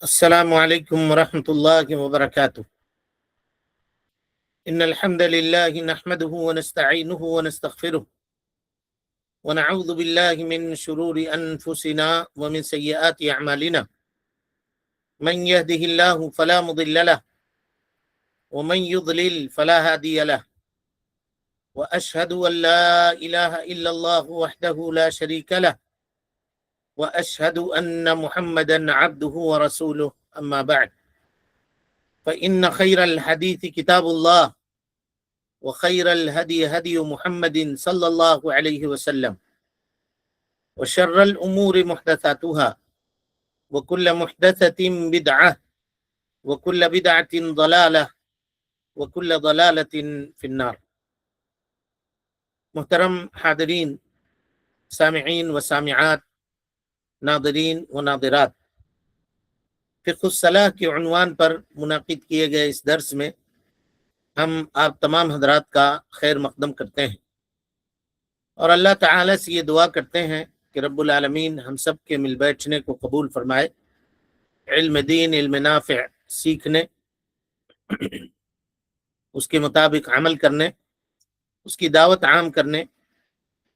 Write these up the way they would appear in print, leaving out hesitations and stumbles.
السلام عليكم ورحمة الله وبركاته. إن الحمد لله نحمده ونستعينه ونستغفره ونعوذ بالله من شرور أنفسنا ومن سيئات أعمالنا. من يهده الله فلا مضل له ومن يضلل فلا هادي له وأشهد أن لا إله إلا الله وحده لا شريك له وأشهد أن محمدا عبده ورسوله. أما بعد فإن خير الحديث كتاب الله وخير الهدي هدي محمد صلى الله عليه وسلم وشر الأمور محدثاتها وكل محدثة بدعة وكل بدعة ضلالة وكل ضلالة في النار. محترم حاضرین، سامعین و سامعات، ناظرین و ناظرات، فقہ الصلاح کے عنوان پر منعقد کیے گئے اس درس میں ہم آپ تمام حضرات کا خیر مقدم کرتے ہیں اور اللہ تعالی سے یہ دعا کرتے ہیں کہ رب العالمین ہم سب کے مل بیٹھنے کو قبول فرمائے، علم دین، علم نافع سیکھنے، اس کے مطابق عمل کرنے، اس کی دعوت عام کرنے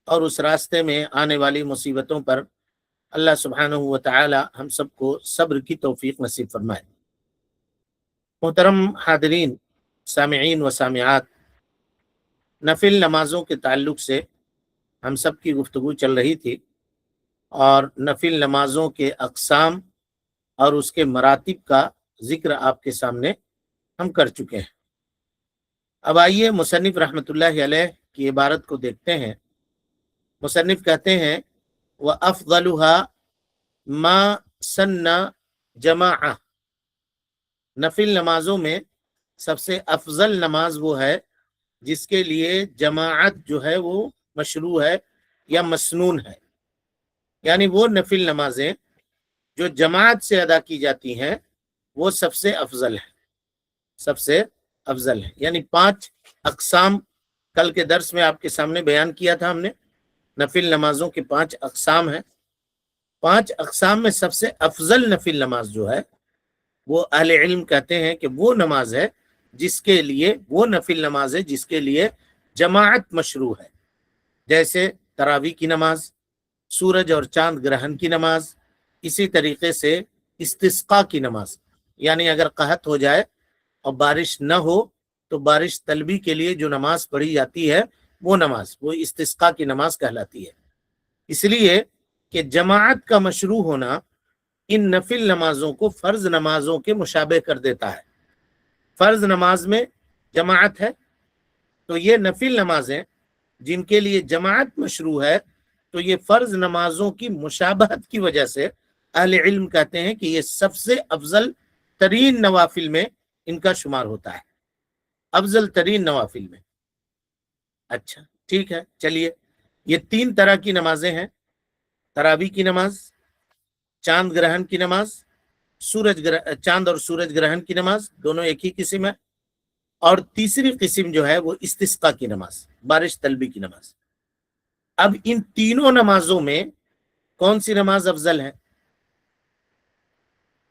اور اس راستے میں آنے والی مصیبتوں پر اللہ سبحانہ و تعالی ہم سب کو صبر کی توفیق نصیب فرمائے۔ محترم حاضرین، سامعین و سامعات، نفل نمازوں کے تعلق سے ہم سب کی گفتگو چل رہی تھی اور نفل نمازوں کے اقسام اور اس کے مراتب کا ذکر آپ کے سامنے ہم کر چکے ہیں۔ اب آئیے مصنف رحمۃ اللہ علیہ کی عبارت کو دیکھتے ہیں۔ مصنف کہتے ہیں وَأَفْضَلُهَا مَا سَنَّ جَمَاعَةً، نفل نمازوں میں سب سے افضل نماز وہ ہے جس کے لیے جماعت جو ہے وہ مشروع ہے یا مسنون ہے، یعنی وہ نفل نمازیں جو جماعت سے ادا کی جاتی ہیں وہ سب سے افضل ہے، سب سے افضل ہے۔ یعنی 5 اقسام کل کے درس میں آپ کے سامنے بیان کیا تھا ہم نے، نفل نمازوں کے 5 اقسام ہیں۔ 5 اقسام میں سب سے افضل نفل نماز جو ہے وہ اہل علم کہتے ہیں کہ وہ نماز ہے جس کے لیے، وہ نفل نماز ہے جس کے لیے جماعت مشروع ہے، جیسے تراویح کی نماز، سورج اور چاند گرہن کی نماز، اسی طریقے سے استسقاء کی نماز، یعنی اگر قحط ہو جائے اور بارش نہ ہو تو بارش طلبی کے لیے جو نماز پڑھی جاتی ہے وہ نماز، وہ استسقاء کی نماز کہلاتی ہے۔ اس لیے کہ جماعت کا مشروع ہونا ان نفل نمازوں کو فرض نمازوں کے مشابہ کر دیتا ہے۔ فرض نماز میں جماعت ہے تو یہ نفل نمازیں جن کے لیے جماعت مشروع ہے تو یہ فرض نمازوں کی مشابہت کی وجہ سے اہل علم کہتے ہیں کہ یہ سب سے افضل ترین نوافل میں ان کا شمار ہوتا ہے، افضل ترین نوافل میں۔ اچھا ٹھیک ہے، چلیے یہ 3 طرح کی نمازیں ہیں، تراویح کی نماز، چاند گرہن کی نماز، چاند اور سورج گرہن کی نماز، دونوں ایک ہی قسم ہے، اور تیسری قسم جو ہے وہ استسقاء کی نماز، بارش طلبی کی نماز۔ اب ان تینوں نمازوں میں کون سی نماز افضل ہے؟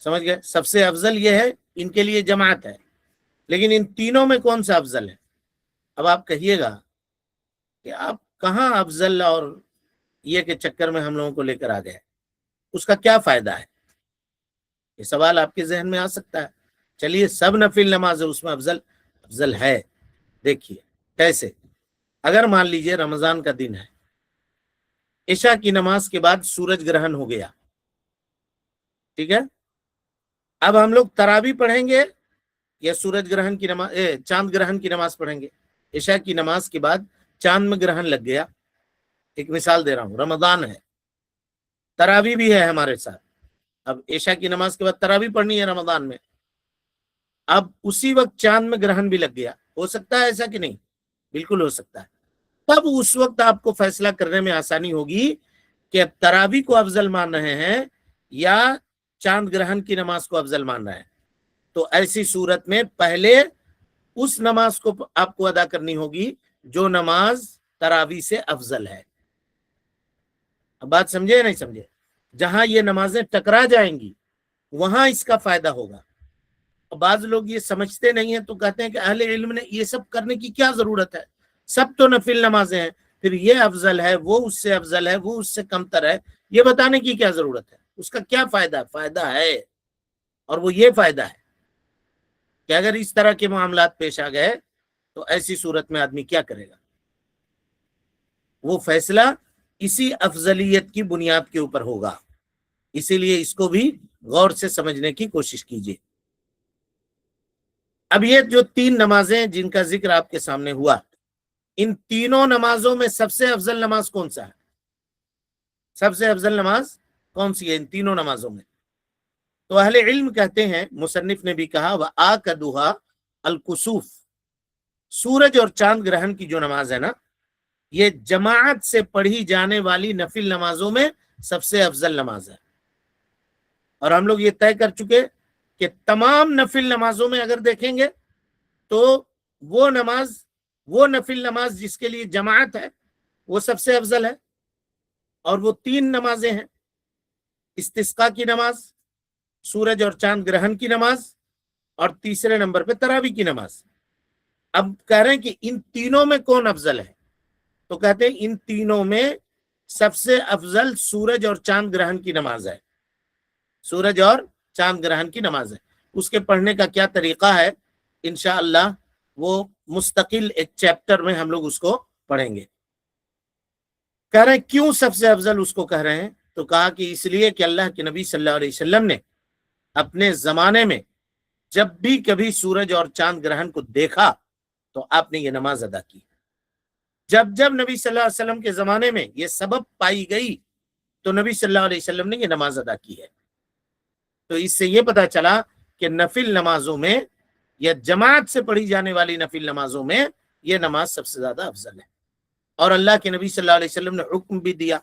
سمجھ گئے؟ سب سے افضل یہ ہے، ان کے لیے جماعت ہے، لیکن ان تینوں میں کون سا افضل ہے؟ اب آپ کہیے گا کہ آپ کہاں افضل اور یہ کے چکر میں ہم لوگوں کو لے کر آ گئے، اس کا کیا فائدہ ہے؟ یہ سوال آپ کے ذہن میں آ سکتا ہے۔ چلیے سب نفل نماز ہے اس میں افضل ہے۔ دیکھیے کیسے، اگر مان لیجئے رمضان کا دن ہے، عشاء کی نماز کے بعد سورج گرہن ہو گیا، ٹھیک ہے، اب ہم لوگ تراویح پڑھیں گے یا سورج گرہن کی نماز، چاند گرہن کی نماز پڑھیں گے؟ عشاء کی نماز کے بعد چاند میں گرہن لگ گیا، ایک مثال دے رہا ہوں، رمضان ہے، تراویح بھی ہے ہمارے ساتھ، اب عشاء کی نماز کے بعد تراویح پڑھنی ہے رمضان میں، اب اسی وقت چاند میں گرہن بھی لگ گیا، ہو سکتا ہے ایسا کہ نہیں؟ بالکل ہو سکتا ہے۔ تب اس وقت آپ کو فیصلہ کرنے میں آسانی ہوگی کہ اب تراویح کو افضل مان رہے ہیں یا چاند گرہن کی نماز کو افضل مان رہے ہیں۔ تو ایسی صورت میں پہلے اس نماز کو آپ کو ادا کرنی ہوگی جو نماز تراویح سے افضل ہے۔ اب بات سمجھے یا نہیں سمجھے؟ جہاں یہ نمازیں ٹکرا جائیں گی وہاں اس کا فائدہ ہوگا. بعض لوگ یہ سمجھتے نہیں ہیں تو کہتے ہیں کہ اہل علم نے یہ سب کرنے کی کیا ضرورت ہے, سب تو نفل نمازیں ہیں, پھر یہ افضل ہے, وہ اس سے افضل ہے, وہ اس سے کمتر ہے, یہ بتانے کی کیا ضرورت ہے؟ اس کا کیا فائدہ؟ فائدہ ہے, اور وہ یہ فائدہ ہے کہ اگر اس طرح کے معاملات پیش آ گئے تو ایسی صورت میں آدمی کیا کرے گا؟ وہ فیصلہ اسی افضلیت کی بنیاد کے اوپر ہوگا. اسی لیے اس کو بھی غور سے سمجھنے کی کوشش کیجیے. اب یہ جو 3 نمازیں جن کا ذکر آپ کے سامنے ہوا, ان تینوں نمازوں میں سب سے افضل نماز کون سا ہے؟ سب سے افضل نماز کون سی ہے ان تینوں نمازوں میں؟ تو اہل علم کہتے ہیں, مصنف نے بھی کہا, وَآكَدُهَا الْكُسُوف, سورج اور چاند گرہن کی جو نماز ہے نا, یہ جماعت سے پڑھی جانے والی نفل نمازوں میں سب سے افضل نماز ہے. اور ہم لوگ یہ طے کر چکے کہ تمام نفل نمازوں میں اگر دیکھیں گے تو وہ نفل نماز جس کے لیے جماعت ہے وہ سب سے افضل ہے. اور وہ 3 نمازیں ہیں, استسقاء کی نماز, سورج اور چاند گرہن کی نماز, اور تیسرے نمبر پہ تراویح کی نماز. اب کہہ رہے ہیں کہ ان تینوں میں کون افضل ہے؟ تو کہتے ہیں ان تینوں میں سب سے افضل سورج اور چاند گرہن کی نماز ہے. سورج اور چاند گرہن کی نماز ہے. اس کے پڑھنے کا کیا طریقہ ہے انشاءاللہ وہ مستقل ایک چیپٹر میں ہم لوگ اس کو پڑھیں گے. کہہ رہے ہیں کیوں سب سے افضل اس کو کہہ رہے ہیں؟ تو کہا کہ اس لیے کہ اللہ کے نبی صلی اللہ علیہ وسلم نے اپنے زمانے میں جب بھی کبھی سورج اور چاند گرہن کو دیکھا تو آپ نے یہ نماز ادا کی. جب جب نبی صلی اللہ علیہ وسلم کے زمانے میں یہ سبب پائی گئی تو نبی صلی اللہ علیہ وسلم نے یہ نماز ادا کی ہے. تو اس سے یہ پتا چلا کہ نفل نمازوں میں یا جماعت سے پڑھی جانے والی نفل نمازوں میں یہ نماز سب سے زیادہ افضل ہے. اور اللہ کے نبی صلی اللہ علیہ وسلم نے حکم بھی دیا,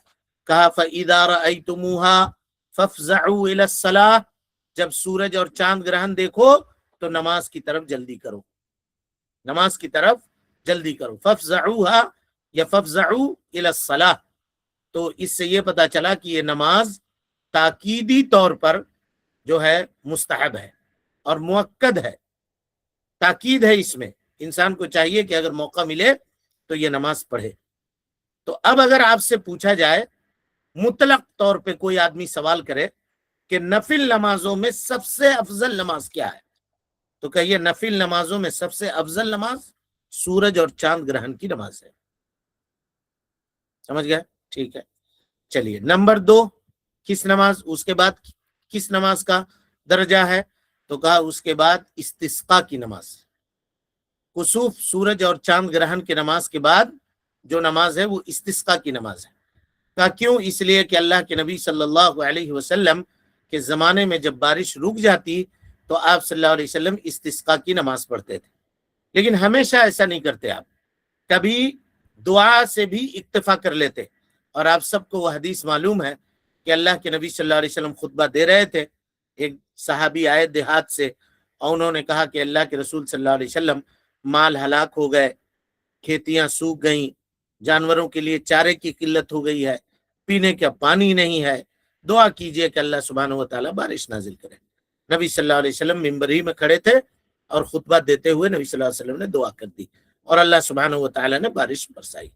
کہا فَإِذَا رَأَيْتُمُوهَا فَافْزَعُوا إِلَى الصَّلَاةِ, جب سورج اور چاند گرہن دیکھو تو نماز کی طرف جلدی کرو, نماز کی طرف جلدی کرو. فَافْزَعُوهَا یا فَافْزَعُوا إِلَى الصَّلَاةِ. تو اس سے یہ پتا چلا کہ یہ نماز تاکیدی طور پر جو ہے مستحب ہے اور مؤکد ہے, تاکید ہے اس میں. انسان کو چاہیے کہ اگر موقع ملے تو یہ نماز پڑھے. تو اب اگر آپ سے پوچھا جائے مطلق طور پہ, کوئی آدمی سوال کرے کہ نفل نمازوں میں سب سے افضل نماز کیا ہے, تو کہیے نفل نمازوں میں سب سے افضل نماز سورج اور چاند گرہن کی نماز ہے. سمجھ گئے؟ ٹھیک ہے. چلیے نمبر 2 کس نماز, اس کے بعد کس نماز کا درجہ ہے؟ تو کہا اس کے بعد استسقاء کی نماز. کسوف, سورج اور چاند گرہن کی نماز کے بعد جو نماز ہے وہ استسقاء کی نماز ہے. کہا کیوں؟ اس لیے کہ اللہ کے نبی صلی اللہ علیہ وسلم کے زمانے میں جب بارش رک جاتی تو آپ صلی اللہ علیہ وسلم استسقاء کی نماز پڑھتے تھے. لیکن ہمیشہ ایسا نہیں کرتے آپ, کبھی دعا سے بھی اکتفا کر لیتے. اور آپ سب کو وہ حدیث معلوم ہے کہ اللہ کے نبی صلی اللہ علیہ وسلم خطبہ دے رہے تھے, ایک صحابی آئے دیہات سے اور انہوں نے کہا کہ اللہ کے رسول صلی اللہ علیہ وسلم مال ہلاک ہو گئے, کھیتیاں سوکھ گئیں, جانوروں کے لیے چارے کی قلت ہو گئی ہے, پینے کا پانی نہیں ہے, دعا کیجئے کہ اللہ سبحانہ و تعالیٰ بارش نازل کرے. نبی صلی اللہ علیہ وسلم ممبر ہی میں کھڑے تھے اور خطبہ دیتے ہوئے نبی صلی اللہ علیہ وسلم نے دعا کر دی اور اللہ سبحانہ و تعالیٰ نے بارش برسائی.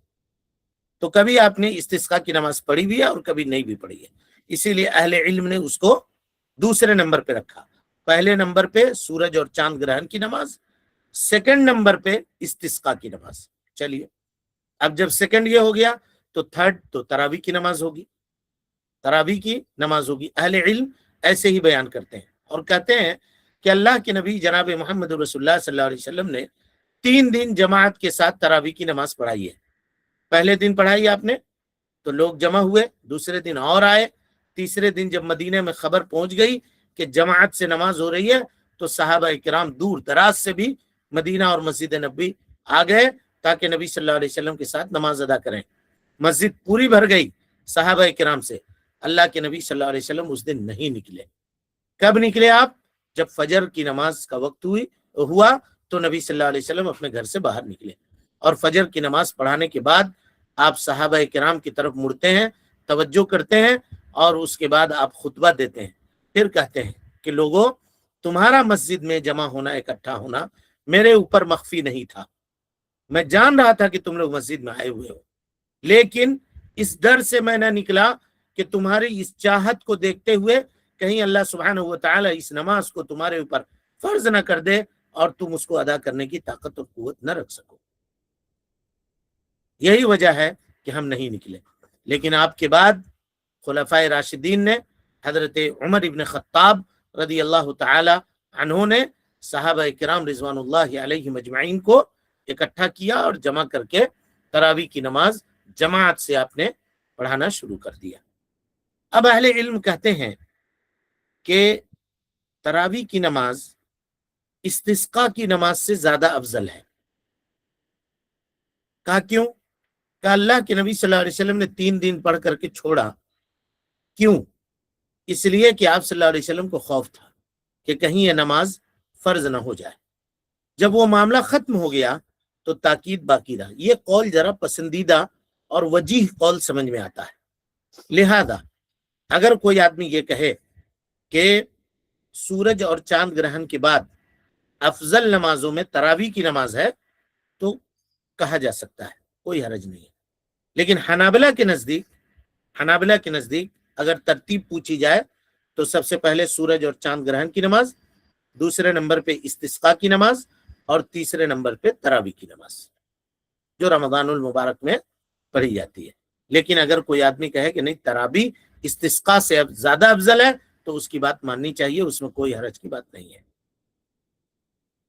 تو کبھی آپ نے استسقاء کی نماز پڑھی بھی ہے اور کبھی نہیں بھی پڑھی ہے. اسی لیے اہل علم نے اس کو دوسرے نمبر پہ رکھا. پہلے نمبر پہ سورج اور چاند گرہن کی نماز, سیکنڈ نمبر پہ استسقاء کی نماز. چلیے اب جب سیکنڈ یہ ہو گیا تو تھرڈ تو تراویح کی نماز ہوگی. تراویح کی نماز ہوگی. اہل علم ایسے ہی بیان کرتے ہیں اور کہتے ہیں کہ اللہ کے نبی جناب محمد رسول اللہ صلی اللہ علیہ وسلم نے 3 دن جماعت کے ساتھ تراویح کی نماز پڑھائی ہے. پہلے دن پڑھائی آپ نے تو لوگ جمع ہوئے, دوسرے دن اور آئے, تیسرے دن جب مدینے میں خبر پہنچ گئی کہ جماعت سے نماز ہو رہی ہے تو صحابہ کرام دور دراز سے بھی مدینہ اور مسجد نبوی آ گئے تاکہ نبی صلی اللہ علیہ وسلم کے ساتھ نماز ادا کریں. مسجد پوری بھر گئی صحابہ کرام سے. اللہ کے نبی صلی اللہ علیہ وسلم اس دن نہیں نکلے. کب نکلے آپ؟ جب فجر کی نماز کا وقت ہوا تو نبی صلی اللہ علیہ وسلم اپنے گھر سے باہر نکلے اور فجر کی نماز پڑھانے کے بعد آپ صحابہ کرام کی طرف مڑتے ہیں, توجہ کرتے ہیں اور اس کے بعد آپ خطبہ دیتے ہیں. پھر کہتے ہیں کہ لوگوں تمہارا مسجد میں جمع ہونا اکٹھا ہونا میرے اوپر مخفی نہیں تھا، میں جان رہا تھا کہ تم لوگ مسجد میں آئے ہوئے ہو، لیکن اس ڈر سے میں نہ نکلا کہ تمہاری اس چاہت کو دیکھتے ہوئے کہیں اللہ سبحانہ و تعالی اس نماز کو تمہارے اوپر فرض نہ کر دے اور تم اس کو ادا کرنے کی طاقت اور قوت نہ رکھ سکو۔ یہی وجہ ہے کہ ہم نہیں نکلے۔ لیکن آپ کے بعد خلفائے راشدین نے، حضرت عمر ابن خطاب رضی اللہ تعالی عنہ نے صحابہ کرام رضوان اللہ علیہم اجمعین کو اکٹھا کیا اور جمع کر کے تراویح کی نماز جماعت سے آپ نے پڑھانا شروع کر دیا۔ اب اہل علم کہتے ہیں کہ تراویح کی نماز استسقاء کی نماز سے زیادہ افضل ہے۔ کہا کیوں؟ کہ اللہ کے نبی صلی اللہ علیہ وسلم نے 3 دن پڑھ کر کے چھوڑا۔ کیوں؟ اس لیے کہ آپ صلی اللہ علیہ وسلم کو خوف تھا کہ کہیں یہ نماز فرض نہ ہو جائے۔ جب وہ معاملہ ختم ہو گیا تو تاکید باقی رہا۔ یہ قول ذرا پسندیدہ اور وجیح قول سمجھ میں آتا ہے۔ لہذا اگر کوئی آدمی یہ کہے کہ سورج اور چاند گرہن کے بعد افضل نمازوں میں تراویح کی نماز ہے تو کہا جا سکتا ہے، کوئی حرج نہیں ہے۔ لیکن حنابلہ کے نزدیک اگر ترتیب پوچھی جائے تو سب سے پہلے سورج اور چاند گرہن کی نماز، دوسرے نمبر پہ استسقاء کی نماز، اور تیسرے نمبر پہ تراویح کی نماز جو رمضان المبارک میں پڑھی جاتی ہے۔ لیکن اگر کوئی آدمی کہے کہ نہیں تراویح استسقاء سے زیادہ افضل ہے تو اس کی بات ماننی چاہیے، اس میں کوئی حرج کی بات نہیں ہے۔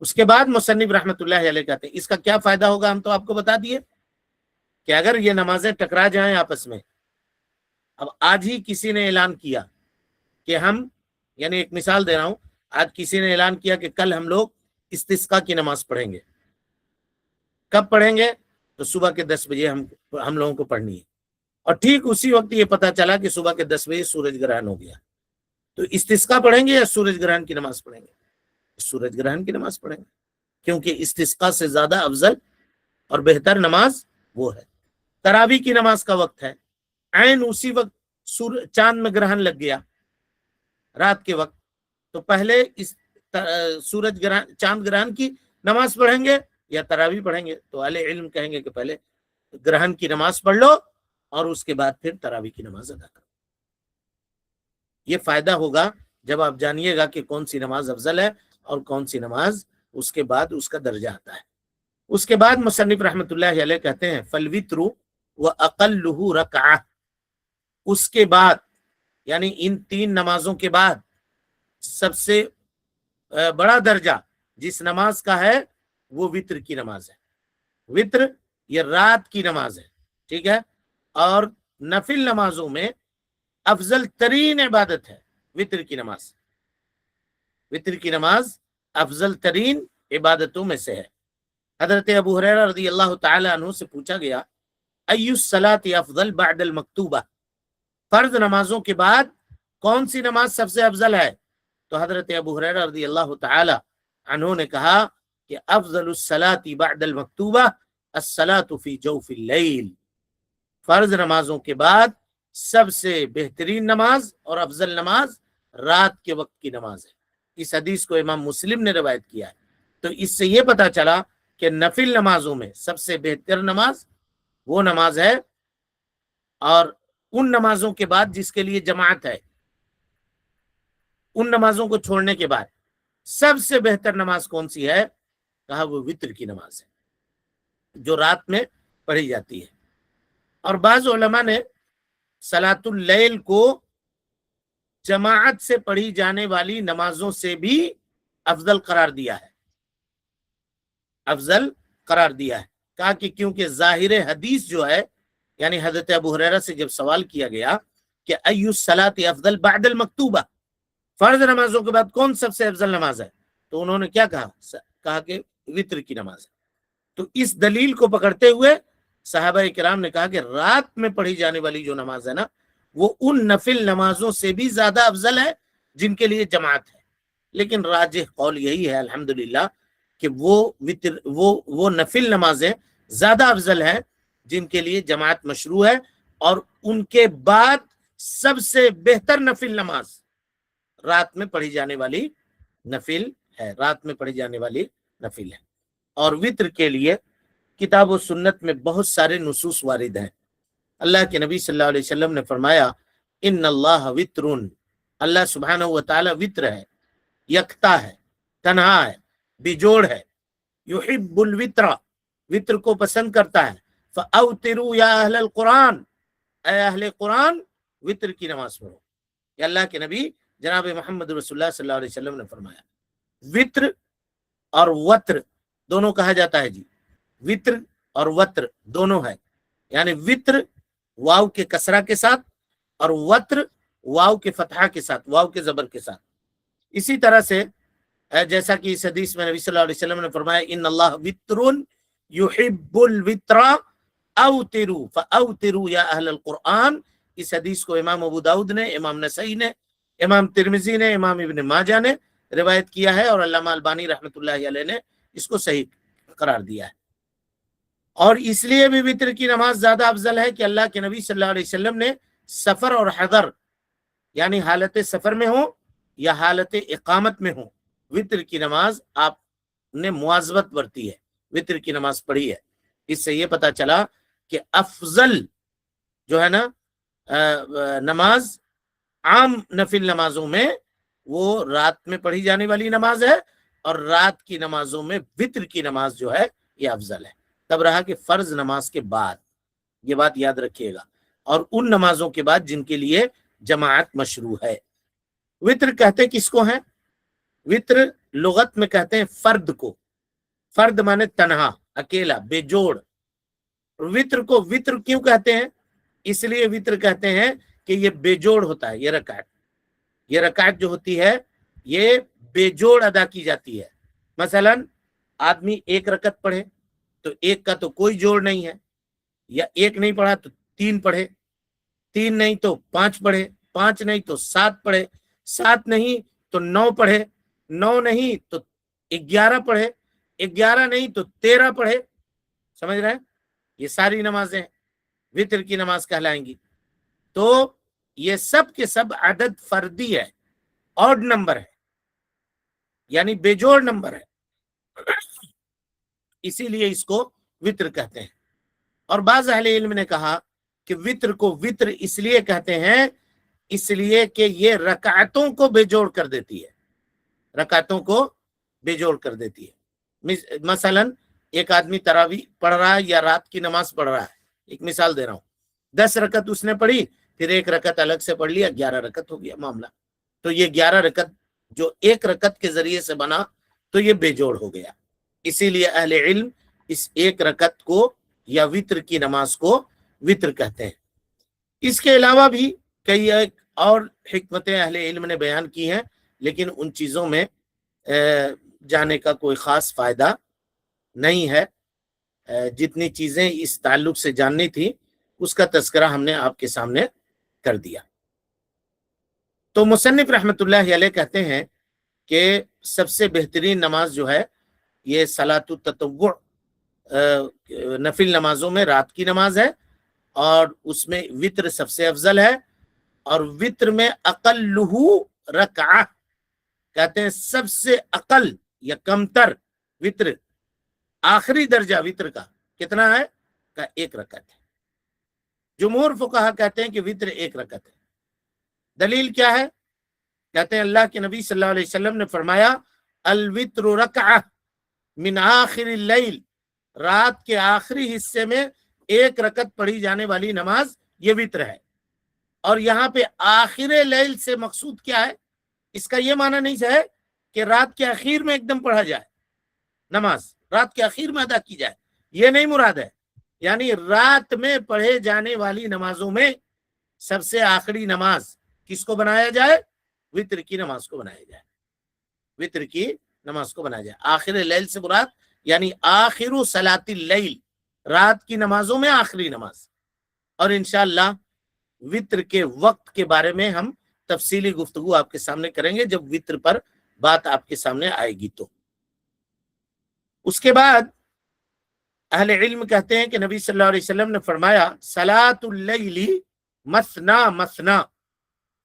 اس کے بعد مصنف رحمۃ اللہ علیہ کہتے ہیں اس کا کیا فائدہ ہوگا، ہم تو آپ کو بتا دیے کہ اگر یہ نمازیں ٹکرا جائیں آپس میں، اب آج ہی کسی نے اعلان کیا کہ ہم، یعنی ایک مثال دے رہا ہوں، آج کسی نے اعلان کیا کہ کل ہم لوگ استسقاء کی نماز پڑھیں گے۔ کب پڑھیں گے؟ تو صبح کے 10 بجے ہم لوگوں کو پڑھنی ہے، اور ٹھیک اسی وقت یہ پتا چلا کہ صبح کے 10 بجے سورج گرہن ہو گیا، تو استسقاء پڑھیں گے یا سورج گرہن کی نماز پڑھیں گے؟ سورج گرہن کی نماز پڑھیں گے، کیونکہ استسقاء سے زیادہ افضل اور بہتر نماز وہ ہے۔ تراویح کی نماز کا وقت ہے، عین اسی وقت چاند میں گرہن لگ گیا رات کے وقت، تو پہلے چاند گرہن کی نماز پڑھیں گے یا تراویح پڑھیں گے؟ تو اہل علم کہیں گے کہ پہلے گرہن کی نماز پڑھ لو اور اس کے بعد پھر تراویح کی نماز ادا کرو۔ یہ فائدہ ہوگا جب آپ جانیے گا کہ کون سی نماز افضل ہے اور کون سی نماز اس کے بعد اس کا درجہ آتا ہے۔ اس کے بعد مصنف رحمۃ اللہ علیہ کہتے ہیں فالوتر واقلہ رکعہ، اس کے بعد یعنی ان 3 نمازوں کے بعد سب سے بڑا درجہ جس نماز کا ہے وہ وتر کی نماز ہے۔ وتر یہ رات کی نماز ہے، ٹھیک ہے، اور نفل نمازوں میں افضل ترین عبادت ہے وتر کی نماز۔ وتر کی نماز افضل ترین عبادتوں میں سے ہے۔ حضرت ابو ہریرہ رضی اللہ تعالی عنہ سے پوچھا گیا ای الصلاۃ افضل بعد المکتوبہ، فرض نمازوں کے بعد کون سی نماز سب سے افضل ہے؟ تو حضرت ابو ہریرہ رضی اللہ تعالی عنہ نے کہا کہ افضل الصلاۃ بعد المکتوبہ الصلاۃ فی جوف اللیل، فرض نمازوں کے بعد سب سے بہترین نماز اور افضل نماز رات کے وقت کی نماز ہے۔ اس حدیث کو امام مسلم نے روایت کیا ہے۔ تو اس سے یہ پتا چلا کہ نفل نمازوں میں سب سے بہتر نماز وہ نماز ہے، اور ان نمازوں کے بعد جس کے لیے جماعت ہے، ان نمازوں کو چھوڑنے کے بعد سب سے بہتر نماز کون سی ہے؟ کہا وہ وتر کی نماز ہے جو رات میں پڑھی جاتی ہے۔ اور بعض علماء نے صلاۃ اللیل کو جماعت سے پڑھی جانے والی نمازوں سے بھی افضل قرار دیا ہے، افضل قرار دیا ہے۔ کہا کہ کیونکہ ظاہر حدیث جو ہے، یعنی حضرت ابو ہریرہ سے جب سوال کیا گیا کہ ای الصلاۃ افضل بعد المکتوبہ، فرض نمازوں کے بعد کون سب سے افضل نماز ہے، تو انہوں نے کیا کہا کہ وتر کی نماز ہے۔ تو اس دلیل کو پکڑتے ہوئے صحابہ کرام نے کہا کہ رات میں پڑھی جانے والی جو نماز ہے نا، وہ ان نفل نمازوں سے بھی زیادہ افضل ہے جن کے لیے جماعت ہے۔ لیکن راجح قول یہی ہے الحمدللہ کہ وہ نفل نمازیں زیادہ افضل ہیں جن کے لیے جماعت مشروع ہے، اور ان کے بعد سب سے بہتر نفل نماز رات میں پڑھی جانے والی نفل ہے، رات میں پڑھی جانے والی نفل ہے۔ اور وطر کے لیے کتاب و سنت میں بہت سارے نصوص وارد ہیں۔ اللہ کے نبی صلی اللہ علیہ وسلم نے فرمایا ان اللہ وطرن، اللہ سبحانہ و تعالی وطر ہے، یکتا ہے، تنہا ہے، بجوڑ ہے، یحب الوطر، وطر کو پسند کرتا ہے۔ فاوتروا یا اہل القرآن، اے اہل قرآن وطر کی نماز پڑھو۔ یہ اللہ کے نبی جناب محمد رسول اللہ صلی اللہ علیہ وسلم نے فرمایا۔ وطر اور وطر دونوں کہا جاتا ہے جی، وطر اور وطر دونوں ہے، یعنی وطر واو کے کسرہ کے ساتھ اور وطر واو کے فتحہ کے ساتھ، واو کے زبر کے ساتھ۔ اسی طرح سے جیسا کہ اس حدیث میں نبی صلی اللہ علیہ وسلم نے فرمایا ان اللہ وطر یحب الوطر اوتروا فاوتروا یا اہل القرآن۔ اس حدیث کو امام ابو داؤد نے، امام نسائی نے، امام ترمذی نے، امام ابن ماجہ نے روایت کیا ہے، اور علامہ البانی رحمۃ اللہ علیہ نے اس کو صحیح قرار دیا ہے۔ اور اس لیے بھی وطر کی نماز زیادہ افضل ہے کہ اللہ کے نبی صلی اللہ علیہ وسلم نے سفر اور حضر، یعنی حالت سفر میں ہو یا حالت اقامت میں ہو، وطر کی نماز آپ نے مواظبت برتی ہے، وطر کی نماز پڑھی ہے۔ اس سے یہ پتا چلا کہ افضل جو ہے نا نماز عام نفل نمازوں میں وہ رات میں پڑھی جانے والی نماز ہے، اور رات کی نمازوں میں وطر کی نماز جو ہے یہ افضل ہے۔ تب رہا کہ فرض نماز کے بعد، یہ بات یاد رکھیے گا، اور ان نمازوں کے بعد جن کے لیے جماعت مشروع ہے۔ وطر کہتے کس کو ہیں؟ وطر لغت میں کہتے ہیں فرد کو، فرد مانے تنہا، اکیلا، بے جوڑ۔ وطر کو وطر کیوں کہتے ہیں؟ اس لیے وطر کہتے ہیں کہ یہ بے جوڑ ہوتا ہے۔ یہ رکعت جو ہوتی ہے یہ بے جوڑ ادا کی جاتی ہے۔ مثلا آدمی ایک رکعت پڑھے تو ایک کا تو کوئی جوڑ نہیں ہے، یا ایک نہیں پڑھا تو تین پڑھے، تین نہیں تو پانچ پڑھے، پانچ نہیں تو سات پڑھے، سات نہیں تو نو پڑھے، نو نہیں تو 11 پڑھے، 11 نہیں تو 13 پڑھے۔ سمجھ رہے ہیں؟ یہ ساری نمازیں وطر کی نماز کہلائیں گی۔ تو یہ سب کے سب عدد فردی ہے، آڈ نمبر ہے، یعنی بے جوڑ نمبر ہے، اسی لیے اس کو وطر کہتے ہیں۔ اور بعض اہل علم نے کہا کہ وطر کو وطر اس لیے کہتے ہیں اس لیے کہ یہ رکعتوں کو بے جوڑ کر دیتی ہے، رکعتوں کو بے جوڑ کر دیتی ہے۔ مثلا ایک آدمی تراویح پڑھ رہا ہے یا رات کی نماز پڑھ رہا ہے، ایک مثال دے رہا ہوں، 10 رکعت اس نے پڑھی، پھر ایک رکعت الگ سے پڑھ لیا، 11 رکعت ہو گیا معاملہ۔ تو یہ 11 رکعت جو ایک رکعت کے ذریعے سے بنا تو یہ بے جوڑ ہو گیا۔ اسی لیے اہل علم اس ایک رکعت کو یا وطر کی نماز کو وطر کہتے ہیں۔ اس کے علاوہ بھی کئی اور حکمتیں اہل علم نے بیان کی ہیں، لیکن ان چیزوں میں جانے کا کوئی خاص فائدہ نہیں ہے۔ جتنی چیزیں اس تعلق سے جاننی تھی اس کا تذکرہ ہم نے آپ کے سامنے کر دیا۔ تو مصنف رحمت اللہ علیہ کہتے ہیں کہ سب سے بہترین نماز جو ہے یہ صلاۃ التطوع، نفل نمازوں میں رات کی نماز ہے، اور اس میں وطر سب سے افضل ہے۔ اور وطر میں اقلہ رکعہ کہتے ہیں، سب سے اقل یا کمتر وطر، آخری درجہ وطر کا کتنا ہے؟ کا ایک رکعت ہے۔ جمہور فقہا کہتے ہیں کہ وطر ایک رکعت ہے۔ دلیل کیا ہے؟ کہتے ہیں اللہ کے نبی صلی اللہ علیہ وسلم نے فرمایا الوطر رکعہ من آخر اللیل، رات کے آخری حصے میں ایک رکعت پڑھی جانے والی نماز یہ وطر ہے۔ اور یہاں پہ آخر لیل سے مقصود کیا ہے؟ اس کا یہ معنی نہیں ہے کہ رات کے اخیر میں ایک دم پڑھا جائے، نماز رات کے اخیر میں ادا کی جائے، یہ نہیں مراد ہے۔ یعنی رات میں پڑھے جانے والی نمازوں میں سب سے آخری نماز کس کو بنایا جائے؟ وطر کی نماز کو بنایا جائے، وطر کی نماز کو بنایا جائے۔ آخر لیل سے مراد یعنی آخر صلاۃ اللیل، رات کی نمازوں میں آخری نماز۔ اور انشاءاللہ وطر کے وقت کے بارے میں ہم تفصیلی گفتگو آپ کے سامنے کریں گے جب وطر پر بات آپ کے سامنے آئے گی۔ تو اس کے بعد اہل علم کہتے ہیں کہ نبی صلی اللہ علیہ وسلم نے فرمایا صلاۃ اللیل مثنا مثنا،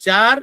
4